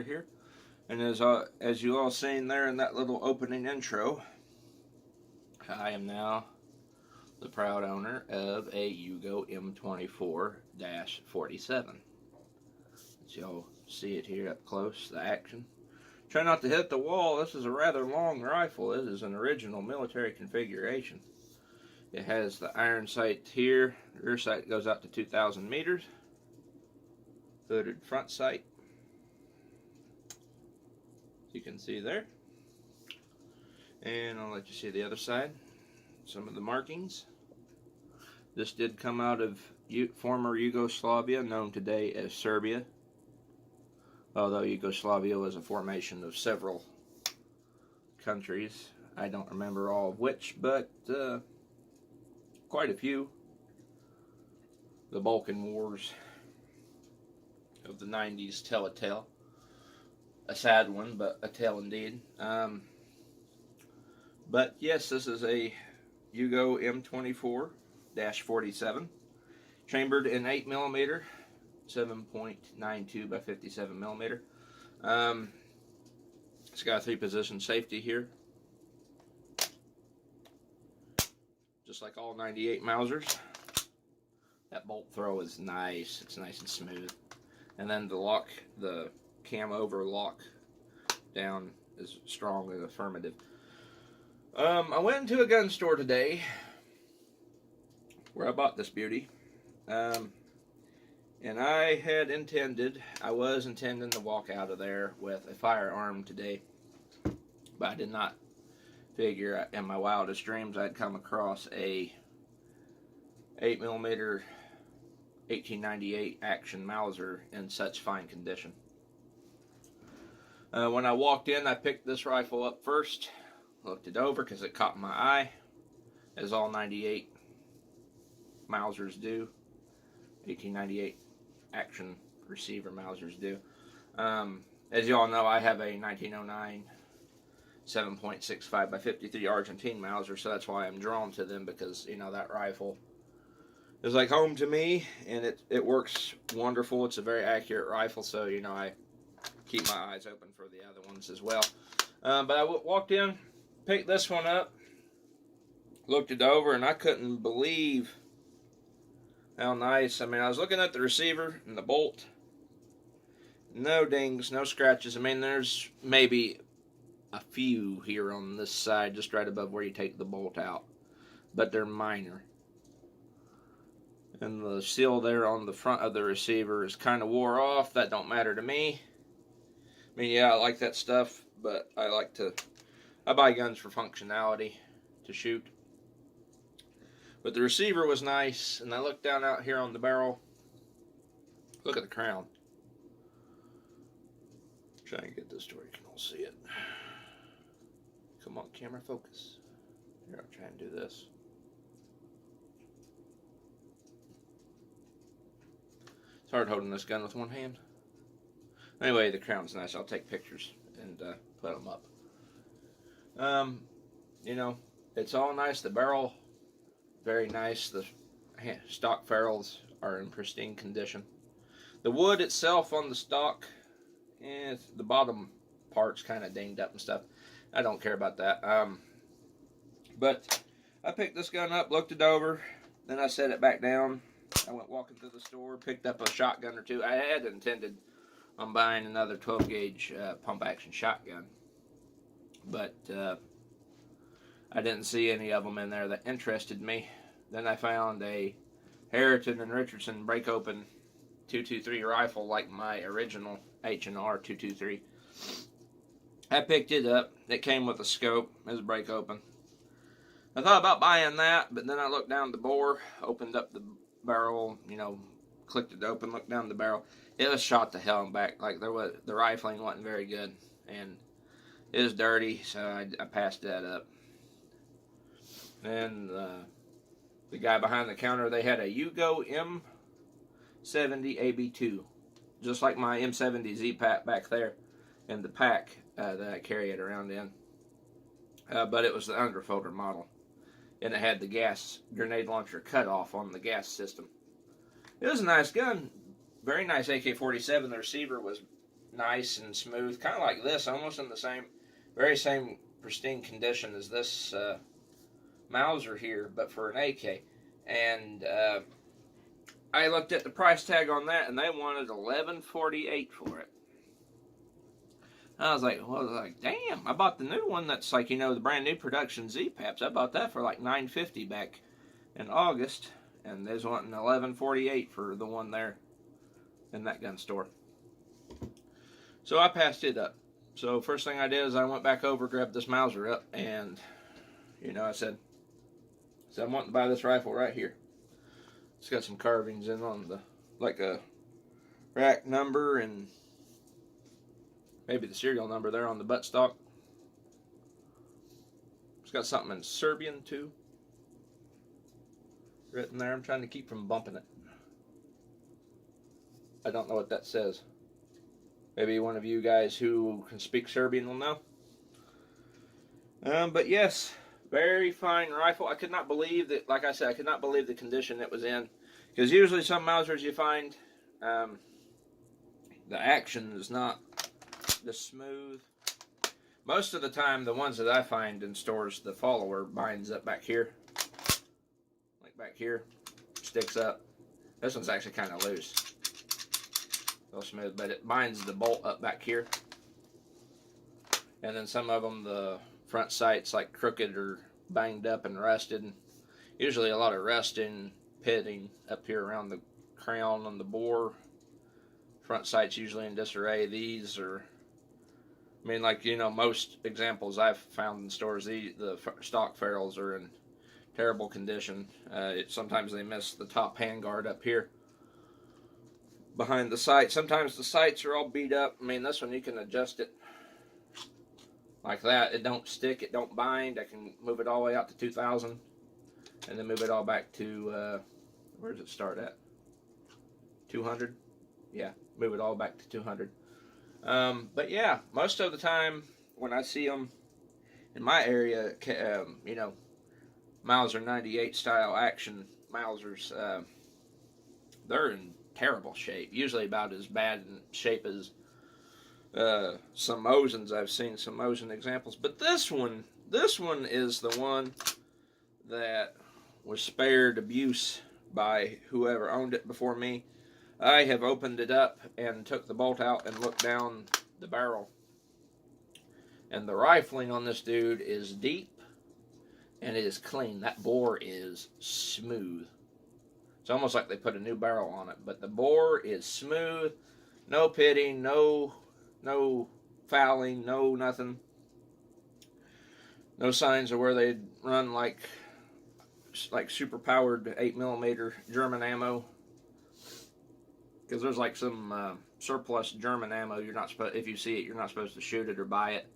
here, and as you all seen there in that little opening intro, I am now the proud owner of a Yugo M24-47. As y'all see it here up close, the action. Try not to hit the wall. This is a rather long rifle. It is an original military configuration. It has the iron sight here. The rear sight goes out to 2,000 meters. Hooded front sight. You can see there, and I'll let you see the other side, some of the markings. This did come out of former Yugoslavia, known today as Serbia, although Yugoslavia was a formation of several countries. I don't remember all of which, but quite a few. The Balkan Wars of the 90s tell a tale. A sad one, but a tale indeed. But yes, this is a Yugo M24-47, chambered in 8mm, 7.92 by 57mm. It's got a 3-position safety here, just like all 98 Mausers. That bolt throw is nice. It's nice and smooth. And then the cam over lock down is strong and affirmative. I went into a gun store today where I bought this beauty, and I was intending to walk out of there with a firearm today, but I did not figure in my wildest dreams I'd come across a 8mm 1898 action Mauser in such fine condition. When I walked in, I picked this rifle up first, looked it over because it caught my eye, as all 98 Mausers do, 1898 action receiver Mausers do. As you all know, I have a 1909 7.65 by 53 Argentine Mauser, so that's why I'm drawn to them, because that rifle is like home to me, and it works wonderful. It's a very accurate rifle, so I keep my eyes open for the other ones as well. But I walked in, picked this one up, looked it over, and I couldn't believe how nice. I mean, I was looking at the receiver and the bolt. No dings, no scratches. I mean, there's maybe a few here on this side, just right above where you take the bolt out, but they're minor. And the seal there on the front of the receiver is kind of wore off. That don't matter to me. I mean, yeah, I like that stuff, but I buy guns for functionality, to shoot. But the receiver was nice, and I looked down out here on the barrel. Look at the crown. Try and get this to where you can all see it. Come on, camera, focus. Here, I'll try and do this. It's hard holding this gun with one hand. Anyway, the crown's nice. I'll take pictures and put them up. It's all nice. The barrel, very nice. The stock ferrules are in pristine condition. The wood itself on the stock, the bottom part's kind of dinged up and stuff. I don't care about that. But I picked this gun up, looked it over, then I set it back down. I went walking through the store, picked up a shotgun or two. I had intended on buying another 12-gauge pump action shotgun, but I didn't see any of them in there that interested me. Then I found a Harrington and Richardson break open 223 rifle, like my original H&R 223. I picked it up. It came with a scope. It was break open. I thought about buying that, but then I looked down the bore, opened up the barrel, clicked it open, looked down the barrel. It was shot to hell and back. Like, the rifling wasn't very good, and it was dirty, so I passed that up. And the guy behind the counter, they had a Yugo M70 AB2, just like my M70 Z-Pack back there in the pack that I carry it around in. But it was the underfolder model, and it had the gas grenade launcher cutoff on the gas system. It was a nice gun, very nice AK-47. The receiver was nice and smooth, kind of like this, almost in the same, very same pristine condition as this Mauser here, but for an AK. And I looked at the price tag on that, and they wanted $11.48 for it. I was like, damn! I bought the new one. That's like, the brand new production Z-Paps. I bought that for like $9.50 back in August, and they was wanting $11.48 for the one there in that gun store. So I passed it up. So first thing I did is I went back over, grabbed this Mauser up, and I said I'm wanting to buy this rifle right here. It's got some carvings in on the, like a rack number and maybe the serial number there on the buttstock. It's got something in Serbian too written there. I'm trying to keep from bumping it. I don't know what that says. Maybe one of you guys who can speak Serbian will know. But yes, very fine rifle. I could not believe that, like I said, I could not believe the condition it was in. Because usually some Mausers you find, the action is not this smooth. Most of the time, the ones that I find in stores, the follower binds up back here. Like back here, sticks up. This one's actually kind of loose. A little smooth, but it binds the bolt up back here. And then some of them, the front sight's like crooked or banged up and rusted. Usually a lot of rusting, pitting up here around the crown on the bore. Front sight's usually in disarray. These are, like, most examples I've found in stores, the stock ferrules are in terrible condition. Sometimes they miss the top handguard up here behind the sight. Sometimes the sights are all beat up. This one you can adjust it like that. It don't stick, it don't bind. I can move it all the way out to 2,000 and then move it all back to, where does it start at? 200? Yeah, move it all back to 200. But yeah, most of the time when I see them in my area, Mauser 98 style action Mausers, they're in terrible shape. Usually about as bad in shape as some Mosins. I've seen some Mosin examples, but this one is the one that was spared abuse by whoever owned it before me. I have opened it up and took the bolt out and looked down the barrel, and the rifling on this dude is deep and it is clean. That bore is smooth. It's almost like they put a new barrel on it, but the bore is smooth. No pitting, no fouling, no nothing. No signs of where they'd run like super powered 8mm German ammo. Because there's like some surplus German ammo. You're not supposed, if you see it, you're not supposed to shoot it or buy it.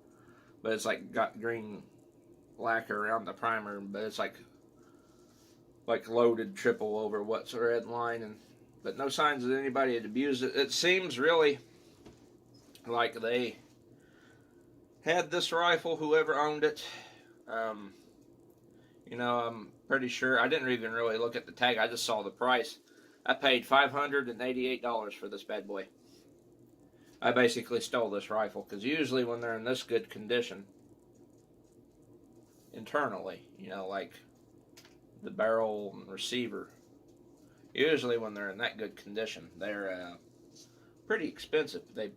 But it's like got green lacquer around the primer, but it's like loaded triple over what's red line, but no signs that anybody had abused it. It seems really like they had this rifle, whoever owned it. I'm pretty sure. I didn't even really look at the tag. I just saw the price. I paid $588 for this bad boy. I basically stole this rifle, because usually when they're in this good condition, internally, like the barrel and receiver, usually when they're in that good condition, they're pretty expensive. They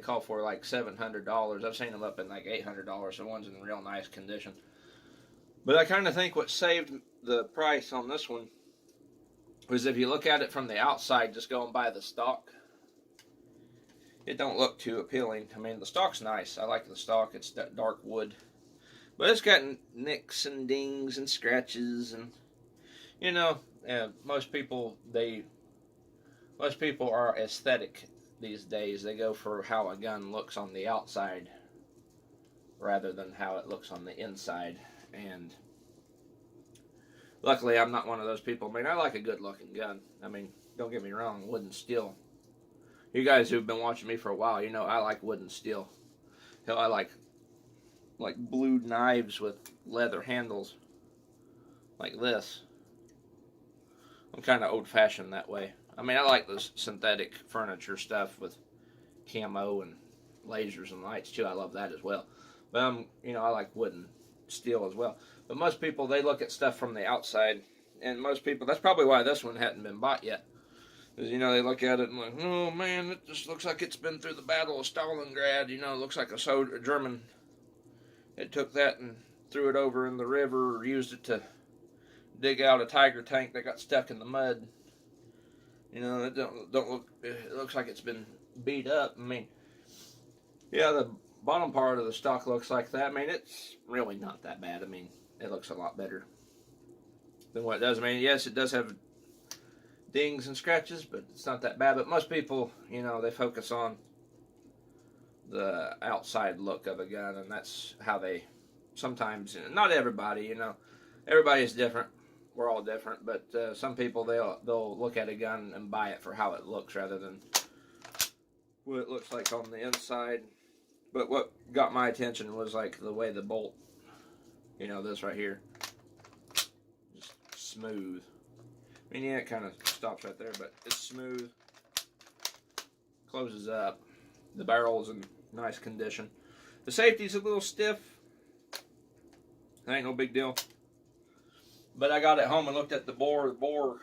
call for like $700. I've seen them up in like $800. So one's in real nice condition. But I kind of think what saved the price on this one was if you look at it from the outside, just going by the stock, it don't look too appealing. The stock's nice. I like the stock. It's that dark wood. But it's got nicks and dings and scratches, and most people are aesthetic these days. They go for how a gun looks on the outside rather than how it looks on the inside. And luckily, I'm not one of those people. I like a good-looking gun. Don't get me wrong, wood and steel. You guys who've been watching me for a while, I like wood and steel. Hell, I like blued knives with leather handles, like this. I'm kind of old-fashioned that way. I like the synthetic furniture stuff with, camo and lasers and lights too. I love that as well. But you know, I like wood and steel as well. But most people, they look at stuff from the outside, and most people, that's probably why this one hadn't been bought yet. Because, you know, they look at it and like, oh man, it just looks like it's been through the Battle of Stalingrad. You know, it looks like a German. It took that and threw it over in the river, or used it to dig out a Tiger tank that got stuck in the mud. You know, it don't look. It looks like it's been beat up. I mean, yeah, the bottom part of the stock looks like that. I mean, it's really not that bad. I mean, it looks a lot better than what it does. I mean, yes, it does have dings and scratches, but it's not that bad. But most people, you know, they focus on the outside look of a gun, and that's how they sometimes, not everybody, you know, everybody's different. We're all different, but some people, they'll look at a gun and buy it for how it looks rather than what it looks like on the inside. But what got my attention was like the way the bolt, you know, this right here, just smooth. I mean, yeah, it kind of stops right there, but it's smooth. Closes up. The barrel's in nice condition. The safety's a little stiff. That ain't no big deal. But I got it home and looked at the bore. The bore,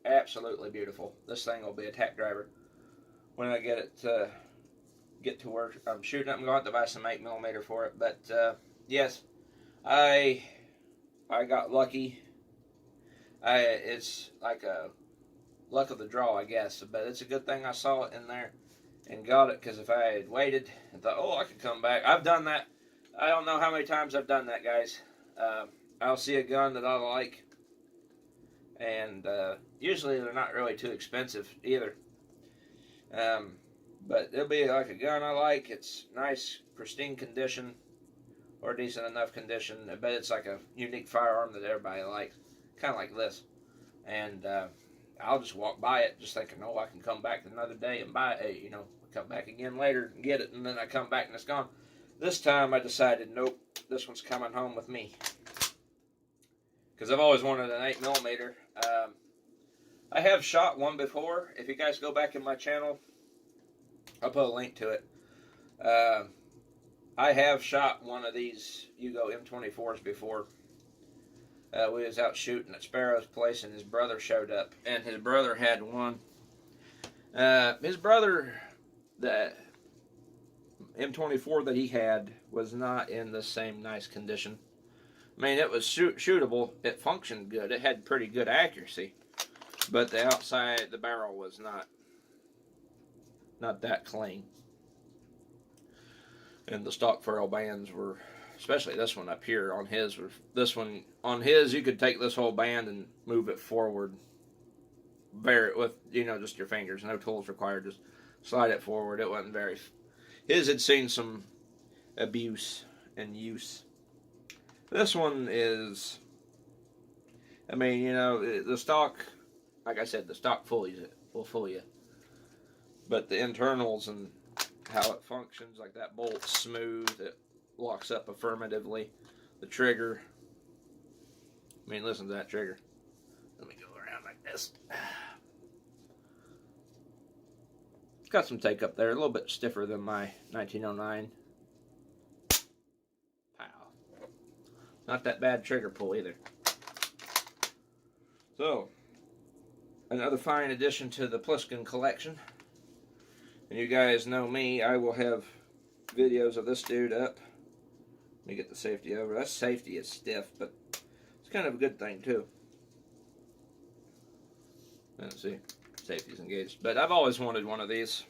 absolutely beautiful. This thing will be a tack driver when I get it to where I'm shooting it. I'm going to have to buy some 8mm for it. But yes, I got lucky. It's like a luck of the draw, I guess. But it's a good thing I saw it in there and got it, because if I had waited and thought, oh, I could come back. I've done that. I don't know how many times I've done that, guys. I'll see a gun that I like, and usually they're not really too expensive either. But it'll be like a gun I like. It's nice, pristine condition, or decent enough condition. I bet it's like a unique firearm that everybody likes, kind of like this. And I'll just walk by it, just thinking, oh, I can come back another day and buy it. You know, come back again later and get it, and then I come back and it's gone. This time I decided, nope, this one's coming home with me. Because I've always wanted an 8mm. I have shot one before. If you guys go back in my channel, I'll put a link to it. I have shot one of these Yugo M24s before. We was out shooting at Sparrow's place, and his brother showed up. And his brother had one. His brother, the M24 that he had, was not in the same nice condition. I mean, it was shootable. It functioned good. It had pretty good accuracy. But the outside, the barrel was not that clean. And the stock ferrule bands were, especially this one up here on his, you could take this whole band and move it forward. Bear it with, you know, just your fingers. No tools required. Just slide it forward. It wasn't very... His had seen some abuse and use. This one is, I mean, you know, the stock, like I said, the stock will fool you. But the internals and how it functions, like that bolt's smooth, it locks up affirmatively. The trigger, I mean, listen to that trigger. Let me go around like this. It's got some take up there, a little bit stiffer than my 1909. Not that bad trigger pull either. So, another fine addition to the Pliskin collection. And you guys know me, I will have videos of this dude up. Let me get the safety over. That safety is stiff, but it's kind of a good thing too. Let's see, safety's engaged. But I've always wanted one of these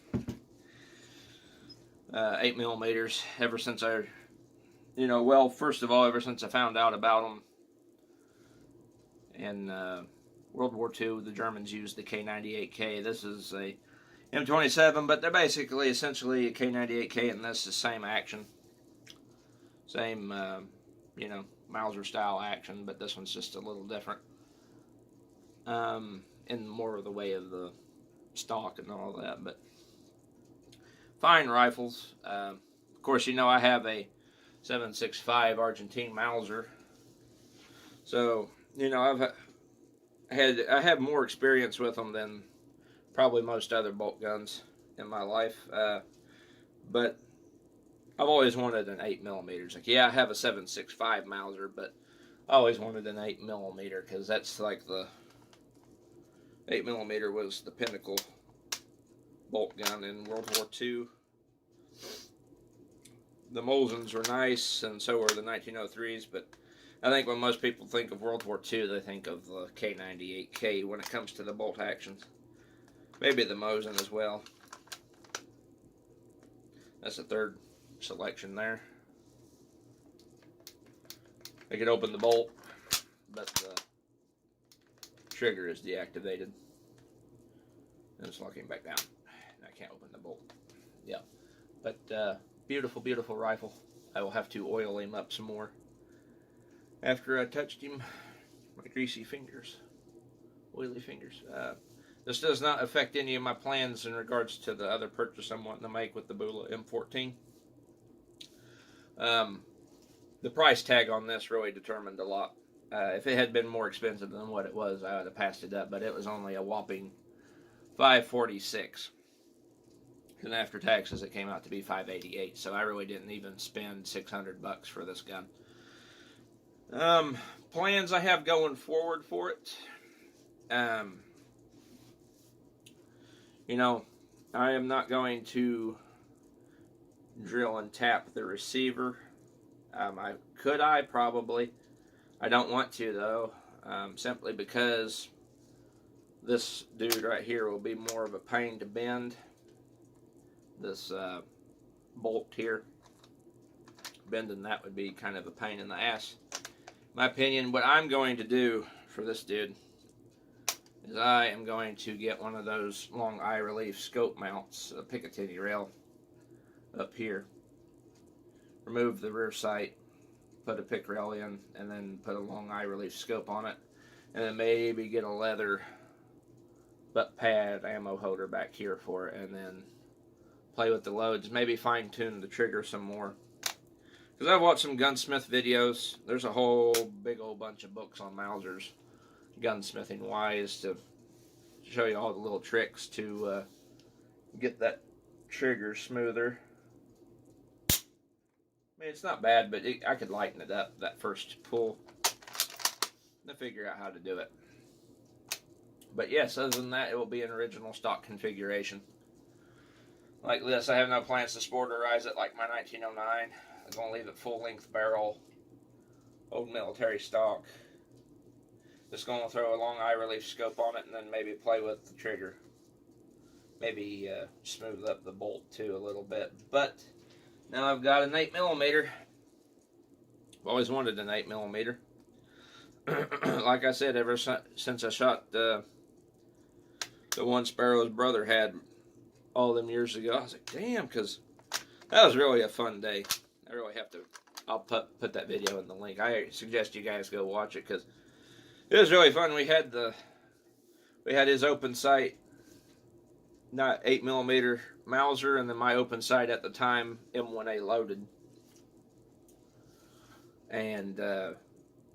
8mm ever since I... You know, well, first of all, ever since I found out about them in World War II, the Germans used the K98K. This is a M27, but they're basically, essentially, a K98K, and this is same action. Same, you know, Mauser style action, but this one's just a little different. In more of the way of the stock and all that, but fine rifles. Of course, you know, I have a 7.65 Argentine Mauser. So, you know, I have more experience with them than probably most other bolt guns in my life. But I've always wanted an 8mm. It's like, yeah, I have a 7.65 Mauser, but I always wanted an 8mm because that's like the 8mm was the pinnacle bolt gun in World War II. The Moulsons were nice, and so were the 1903s, but I think when most people think of World War II, they think of the K98K when it comes to the bolt actions. Maybe the Mosin as well. That's the third selection there. I could open the bolt, but the trigger is deactivated. And it's locking back down. And I can't open the bolt. Yeah. But beautiful, beautiful rifle. I will have to oil him up some more after I touched him. My greasy fingers. Oily fingers. This does not affect any of my plans in regards to the other purchase I'm wanting to make with the Bula M14. The price tag on this really determined a lot. If it had been more expensive than what it was, I would have passed it up, but it was only a whopping $546. And after taxes, it came out to be $588, so I really didn't even spend $600 for this gun. Plans I have going forward for it. You know, I am not going to drill and tap the receiver. Could I? Probably. I don't want to, though, simply because this dude right here will be more of a pain to bend. This bolt here, bending that would be kind of a pain in the ass. In my opinion, what I'm going to do for this dude is I am going to get one of those long eye relief scope mounts, a Picatinny rail up here, remove the rear sight, put a pick rail in, and then put a long eye relief scope on it, and then maybe get a leather butt pad ammo holder back here for it, and then play with the loads, maybe fine tune the trigger some more. Because I've watched some gunsmith videos. There's a whole big old bunch of books on Mausers, gunsmithing wise, to show you all the little tricks to get that trigger smoother. I mean, it's not bad, but I could lighten it up that first pull to figure out how to do it. But yes, other than that, it will be an original stock configuration. Like this, I have no plans to sporterize it like my 1909. I'm going to leave it full-length barrel, old military stock. Just going to throw a long eye relief scope on it and then maybe play with the trigger. Maybe smooth up the bolt too a little bit. But now I've got an 8mm. I've always wanted an 8mm. Like I said, ever since I shot the one Sparrow's brother had all them years ago, I was like, damn, because that was really a fun day. I really have to, I'll put that video in the link. I suggest you guys go watch it because it was really fun. We had his open sight, not 8mm Mauser, and then my open sight at the time, M1A loaded. And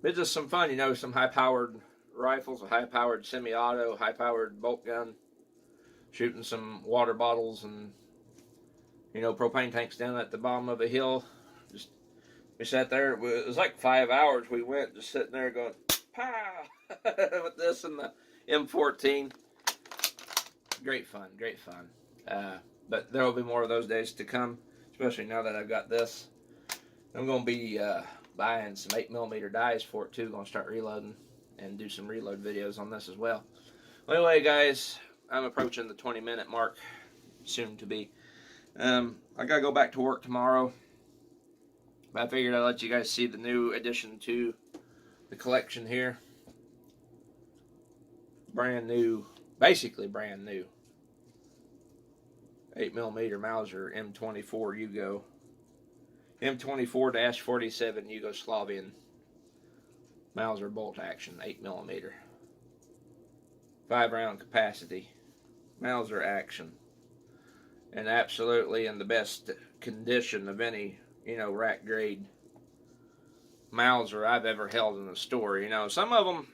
it's just some fun, you know, some high-powered rifles, a high-powered semi-auto, high-powered bolt gun, shooting some water bottles and, you know, propane tanks down at the bottom of a hill. Just, we sat there, it was like 5 hours we went, just sitting there going, pow, with this and the M14. Great fun, great fun. But there will be more of those days to come, especially now that I've got this. I'm going to be buying some 8mm dies for it too. Going to start reloading and do some reload videos on this as well. Well, anyway, guys, I'm approaching the 20-minute mark, soon to be. I got to go back to work tomorrow. But I figured I'd let you guys see the new addition to the collection here. Brand new, basically brand new. 8mm Mauser M24 Yugo. M24-47 Yugoslavian Mauser bolt action, 8mm. 5-round capacity. Mauser action. And absolutely in the best condition of any, you know, rack grade Mauser I've ever held in a store. You know, some of them,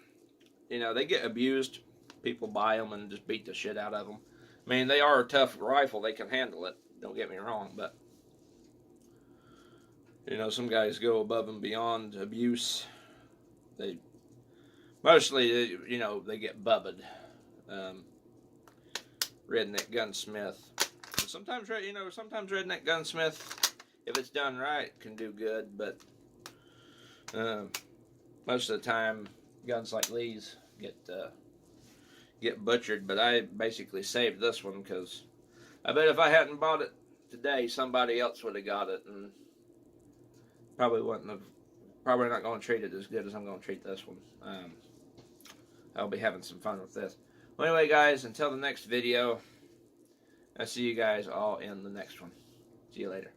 you know, they get abused. People buy them and just beat the shit out of them. I mean, they are a tough rifle. They can handle it. Don't get me wrong. But You know, some guys go above and beyond abuse. They mostly, you know, they get bubbed. Redneck gunsmith. And sometimes, you know, sometimes redneck gunsmith, if it's done right, can do good. But most of the time, guns like these get butchered. But I basically saved this one because I bet if I hadn't bought it today, somebody else would have got it and probably wouldn't have. Probably not going to treat it as good as I'm going to treat this one. I'll be having some fun with this. Well, anyway, guys, until the next video, I'll see you guys all in the next one. See you later.